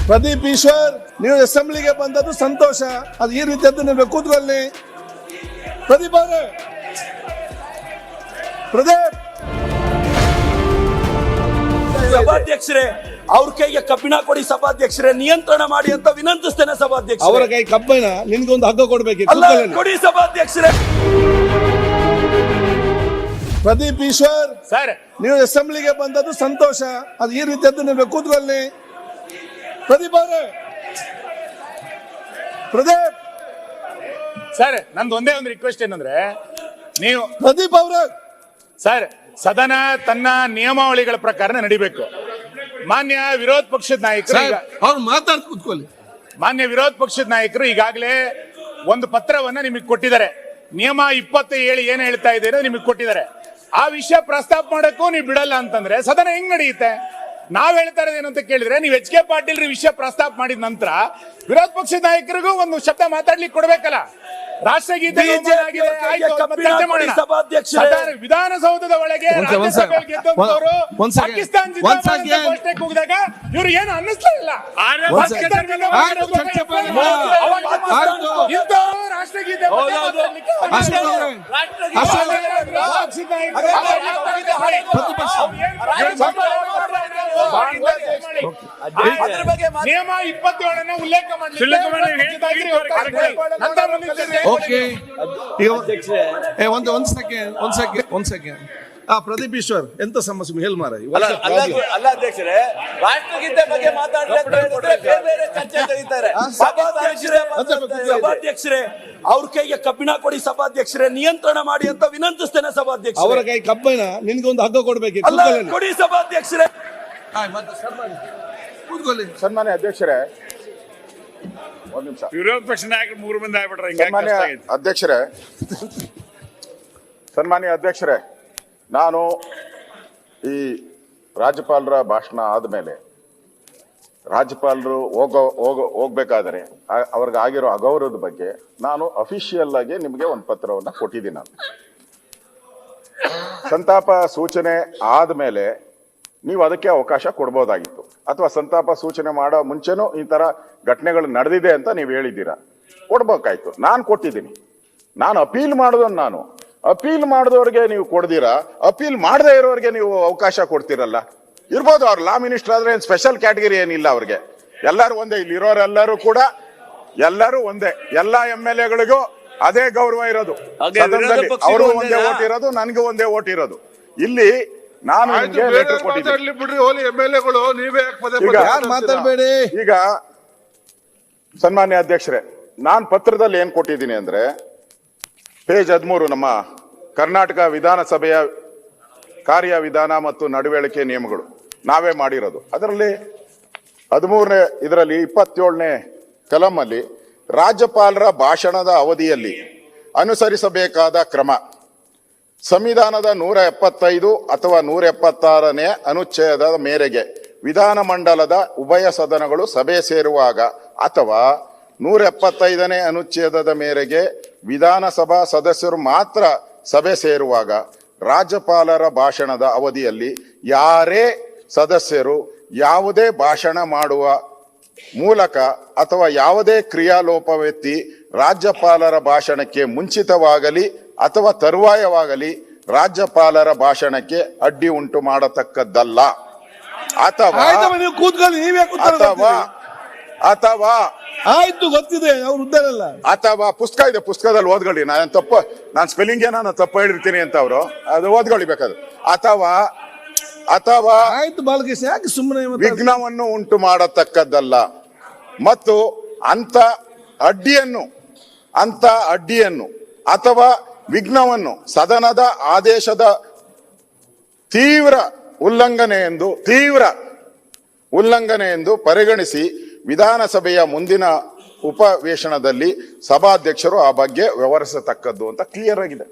ಪ್ರದೀಪ್ ಈಶ್ವರ್, ನೀವು ಅಸೆಂಬ್ಲಿಗೆ ಬಂದದ್ದು ಸಂತೋಷ. ಅದು ಈ ರೀತಿಯದ್ದು ನೀವು ಕೂತ್ಕೊಳ್ಳಿ. ಪ್ರದೀಪ್ ಅವರೇ, ಪ್ರದೀಪ್ ಸಭಾಧ್ಯಕ್ಷರೇ, ಅವ್ರ ಕೈಗೆ ಕಬ್ಬಿಣ ಕೊಡಿ ಸಭಾಧ್ಯಕ್ಷರೇ, ನಿಯಂತ್ರಣ ಮಾಡಿ ಅಂತ ವಿನಂತಿಸ್ತೇನೆ ಸಭಾಧ್ಯಕ್ಷ. ಅವರ ಕೈ ಕಬ್ಬಿಣ, ನಿನ್ಗೆ ಒಂದು ಹಗ್ಗ ಕೊಡ್ಬೇಕು. ಕೊಡಿ ಸಭಾಧ್ಯಕ್ಷರೇ. ಪ್ರದೀಪ್ ಈಶ್ವರ್ ಸರ್, ನೀವು ಅಸೆಂಬ್ಲಿಗೆ ಬಂದದ್ದು ಸಂತೋಷ. ಅದು ಈ ರೀತಿಯದ್ದು ನೀವು ಕೂತ್ಕೊಳ್ಳಿ. ಪ್ರದೀಪ್ ಅವರೇ, ಪ್ರದೀಪ್ ಸರ್, ನಂದು ಒಂದೇ ಒಂದು ರಿಕ್ವೆಸ್ಟ್ ಏನಂದ್ರೆ, ನೀವು ಪ್ರದೀಪ್ ಅವರೇ, ಸರ್, ಸದನ ತನ್ನ ನಿಯಮಾವಳಿಗಳ ಪ್ರಕಾರ ನಡಿಬೇಕು. ಮಾನ್ಯ ವಿರೋಧ ಪಕ್ಷದ ನಾಯಕರು ಅವ್ರು ಮಾತಾಡ್ ಕೂತ್ಕೊಳ್ಳಿ. ಮಾನ್ಯ ವಿರೋಧ ಪಕ್ಷದ ನಾಯಕರು ಈಗಾಗಲೇ ಒಂದು ಪತ್ರವನ್ನ ನಿಮಗೆ ಕೊಟ್ಟಿದ್ದಾರೆ. ನಿಯಮ 27 ಏನ್ ಹೇಳ್ತಾ ಇದ್ದೀರೋ ನಿಮಗೆ ಕೊಟ್ಟಿದ್ದಾರೆ. ಆ ವಿಷಯ ಪ್ರಸ್ತಾಪ ಮಾಡಕ್ಕೂ ನೀವು ಬಿಡಲ್ಲ ಅಂತಂದ್ರೆ ಸದನ ಹೆಂಗ್ ನಡೆಯುತ್ತೆ? ನಾವ್ ಹೇಳ್ತಾ ಇರೋದೇನು ಅಂತ ಕೇಳಿದ್ರೆ, ನೀವು HK ಪಾಟೀಲ್ ವಿಷಯ ಪ್ರಸ್ತಾಪ ಮಾಡಿದ ನಂತರ ವಿರೋಧ ಪಕ್ಷದ ನಾಯಕರಿಗೂ ಒಂದು ಶಬ್ದ ಮಾತಾಡ್ಲಿಕ್ಕೆ ಕೊಡ್ಬೇಕಲ್ಲ. ರಾಷ್ಟ್ರಗೀತೆ ವಿಧಾನಸೌಧದ ಒಳಗೆ ಪಾಕಿಸ್ತಾನ ಘೋಷಣೆ ಕೂಗಿದಾಗ ಇವ್ರು ಏನು ಅನ್ನಿಸ್ತಾ ಇಲ್ಲ. ರಾಷ್ಟ್ರಗೀತೆ ನಿಯಮ 27 ಉಲ್ಲೇಖ ಒಂದ್ ಸೆಕೆಂಡ್. ಪ್ರದೀಪ್ ಈಶ್ವರ್, ಎಂತ ಸಮಸ್ಯೆ ಹೇಳಿ ಮಾರ. ಅಲ್ಲ ಅಧ್ಯಕ್ಷರೇ, ರಾಷ್ಟ್ರಗೀತೆ ಬಗ್ಗೆ ಸಭಾಧ್ಯಕ್ಷರೇ, ಅವ್ರ ಕೈಗೆ ಕಬ್ಬಿಣ ಕೊಡಿ ಸಭಾಧ್ಯಕ್ಷರೇ, ನಿಯಂತ್ರಣ ಮಾಡಿ ಅಂತ ವಿನಂತಿಸ್ತೇನೆ ಸಭಾಧ್ಯಕ್ಷ. ಅವರ ಕೈ ಕಬ್ಬಿಣ, ನಿನ್ಗೆ ಒಂದು ಹಗ್ಗ ಕೊಡ್ಬೇಕು. ಕೊಡಿ ಸಭಾಧ್ಯಕ್ಷರೇ. ಸನ್ಮಾನ್ಯ ಅಧ್ಯಕ್ಷರೇ, ಒಂದು ನಿಮಿಷ. ವಿರೋಧ ಪಕ್ಷ ನಾಯಕರು 3 ಮಂದಿ ಆಗ್ಬಿಟ್ರೆ ಸನ್ಮಾನ್ಯ ಅಧ್ಯಕ್ಷರೇ, ನಾನು ಈ ರಾಜ್ಯಪಾಲರ ಭಾಷಣ ಆದಮೇಲೆ ರಾಜ್ಯಪಾಲರು ಹೋಗ್ಬೇಕಾದ್ರೆ ಅವ್ರಿಗೆ ಆಗಿರೋ ಅಗೌರವದ ಬಗ್ಗೆ ನಾನು ಅಫಿಷಿಯಲ್ ಆಗಿ ನಿಮಗೆ ಒಂದು ಪತ್ರವನ್ನು ಕೊಟ್ಟಿದ್ದೀನಿ. ನಾನು ಸಂತಾಪ ಸೂಚನೆ ಆದಮೇಲೆ ನೀವು ಅದಕ್ಕೆ ಅವಕಾಶ ಕೊಡ್ಬೋದಾಗಿತ್ತು, ಅಥವಾ ಸಂತಾಪ ಸೂಚನೆ ಮಾಡೋ ಮುಂಚೆನೂ ಈ ತರ ಘಟನೆಗಳು ನಡೆದಿದೆ ಅಂತ ನೀವು ಹೇಳಿದ್ದೀರಾ, ಕೊಡ್ಬೇಕಾಯ್ತು. ನಾನು ಕೊಟ್ಟಿದ್ದೀನಿ. ನಾನು ಅಪೀಲ್ ಮಾಡೋದನ್ನು ನಾನು ಅಪೀಲ್ ಮಾಡಿದವ್ರಿಗೆ ನೀವು ಕೊಡ್ದಿರಾ, ಅಪೀಲ್ ಮಾಡದೇ ಇರೋರಿಗೆ ನೀವು ಅವಕಾಶ ಕೊಡ್ತೀರಲ್ಲ. ಇರ್ಬೋದು, ಅವ್ರು ಲಾ ಮಿನಿಸ್ಟರ್ ಆದ್ರೆ ಏನು ಸ್ಪೆಷಲ್ ಕ್ಯಾಟಗರಿ ಏನಿಲ್ಲ. ಅವ್ರಿಗೆ ಎಲ್ಲರೂ ಒಂದೇ, ಇಲ್ಲಿರೋರೆಲ್ಲರೂ ಕೂಡ ಎಲ್ಲರೂ ಒಂದೇ. ಎಲ್ಲಾ MLAಗಳಿಗೂ ಅದೇ ಗೌರವ ಇರೋದು ಸದನದಲ್ಲಿ. ಅವರು ಒಂದೇ ಓಟ್ ಇರೋದು, ನನಗೂ ಒಂದೇ ಓಟ್ ಇರೋದು. ಇಲ್ಲಿ ನಾನು ಈಗ ಸನ್ಮಾನ್ಯ ಅಧ್ಯಕ್ಷರೇ, ನಾನು ಪತ್ರದಲ್ಲಿ ಏನ್ ಕೊಟ್ಟಿದ್ದೀನಿ ಅಂದ್ರೆ, ಪೇಜ್ 13 ನಮ್ಮ ಕರ್ನಾಟಕ ವಿಧಾನಸಭೆಯ ಕಾರ್ಯವಿಧಾನ ಮತ್ತು ನಡವಳಿಕೆ ನಿಯಮಗಳು ನಾವೇ ಮಾಡಿರೋದು. ಅದರಲ್ಲಿ 13ನೇ ಇದರಲ್ಲಿ 27ನೇ ಕಲಮಲ್ಲಿ ರಾಜ್ಯಪಾಲರ ಭಾಷಣದ ಅವಧಿಯಲ್ಲಿ ಅನುಸರಿಸಬೇಕಾದ ಕ್ರಮ, ಸಂವಿಧಾನದ 175 ಅಥವಾ 176ನೇ ಅನುಚ್ಛೇದದ ಮೇರೆಗೆ ವಿಧಾನಮಂಡಲದ ಉಭಯ ಸದನಗಳು ಸಭೆ ಸೇರುವಾಗ ಅಥವಾ 175ನೇ ಅನುಚ್ಛೇದದ ಮೇರೆಗೆ ವಿಧಾನಸಭಾ ಸದಸ್ಯರು ಮಾತ್ರ ಸಭೆ ಸೇರುವಾಗ ರಾಜ್ಯಪಾಲರ ಭಾಷಣದ ಅವಧಿಯಲ್ಲಿ ಯಾರೇ ಸದಸ್ಯರು ಯಾವುದೇ ಭಾಷಣ ಮಾಡುವ ಮೂಲಕ ಅಥವಾ ಯಾವುದೇ ಕ್ರಿಯಾಲೋಪವೆತ್ತಿ ರಾಜ್ಯಪಾಲರ ಭಾಷಣಕ್ಕೆ ಮುಂಚಿತವಾಗಲಿ ಅಥವಾ ತರುವಾಯವಾಗಲಿ ರಾಜ್ಯಪಾಲರ ಭಾಷಣಕ್ಕೆ ಅಡ್ಡಿ ಉಂಟು ಮಾಡತಕ್ಕದ್ದಲ್ಲ. ಅಥವಾ ಅಥವಾ ಆಯ್ತು, ಗೊತ್ತಿದೆ, ಅವ್ರು ಉದ್ದಾರಲ್ಲ. ಅಥವಾ ಪುಸ್ತಕ ಇದೆ, ಪುಸ್ತಕದಲ್ಲಿ ಓದ್ಕೊಳ್ಳಿ. ನಾನು ಸ್ಪೆಲ್ಲಿಂಗ್ ನಾನು ತಪ್ಪು ಹೇಳಿರ್ತೀನಿ ಅಂತ ಅವರು ಅದು ಓದ್ಕೊಳ್ಳಿ ಬೇಕಾದ್ರೆ. ಅಥವಾ ಅಥವಾ ಆಯ್ತು ಬಾಲಕೃಷ್ಣ, ಯಾಕೆ ಸುಮ್ಮನೆ ವಿಘ್ನವನ್ನು ಉಂಟು ಮಾಡತಕ್ಕದ್ದಲ್ಲ. ಮತ್ತು ಅಂತ ಅಡ್ಡಿಯನ್ನು ಅಥವಾ ವಿಘ್ನವನ್ನು ಸದನದ ಆದೇಶದ ತೀವ್ರ ಉಲ್ಲಂಘನೆ ಎಂದು ಪರಿಗಣಿಸಿ ವಿಧಾನಸಭೆಯ ಮುಂದಿನ ಉಪವೇಶನದಲ್ಲಿ ಸಭಾಧ್ಯಕ್ಷರು ಆ ಬಗ್ಗೆ ವ್ಯವಹರಿಸತಕ್ಕದ್ದು ಅಂತ ಕ್ಲಿಯರ್ ಆಗಿದೆ.